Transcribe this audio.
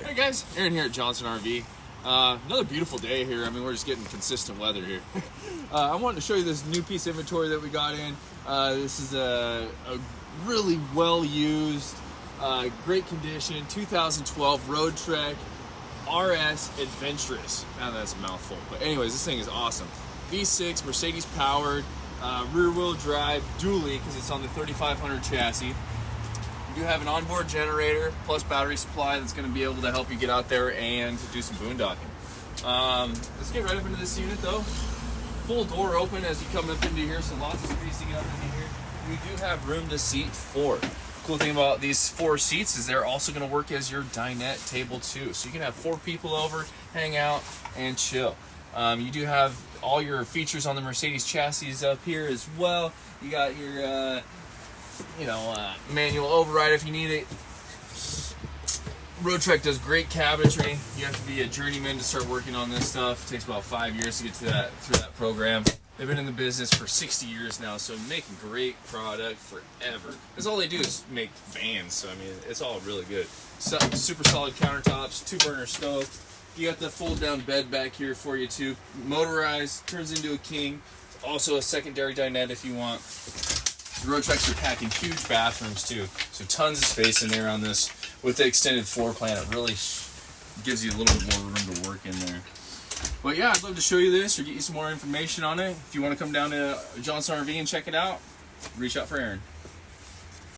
Hey guys, Aaron here at Johnson RV. Another beautiful day here. I mean, we're just getting consistent weather here. I wanted to show you this new piece of inventory that we got in. This is a really well used, great condition, 2012 Roadtrek RS-Adventurous. Now that's a mouthful, but anyways, this thing is awesome. V6, Mercedes powered, rear wheel drive, dually because it's on the 3500 chassis. You do have an onboard generator plus battery supply that's going to be able to help you get out there and do some boondocking. Let's get right up into this unit though. Full door open as you come up into here, so lots of space to get up into here. We do have room to seat 4. Cool thing about these 4 seats is they're also going to work as your dinette table too. So you can have 4 people over, hang out, and chill. You do have all your features on the Mercedes chassis up here as well. You got your manual override if you need it. Roadtrek does great cabinetry. You have to be a journeyman to start working on this stuff. It takes about 5 years to get to through that program. They've been in the business for 60 years now, so making great product forever. Because all they do is make vans, so I mean, it's all really good. Super solid countertops, 2-burner stove. You got the fold-down bed back here for you too. Motorized, turns into a king. Also a secondary dinette if you want. The Roadtreks are packing huge bathrooms too, so tons of space in there on this. With the extended floor plan, it really gives you a little bit more room to work in there. But yeah, I'd love to show you this or get you some more information on it. If you want to come down to Johnson RV and check it out, reach out for Aaron.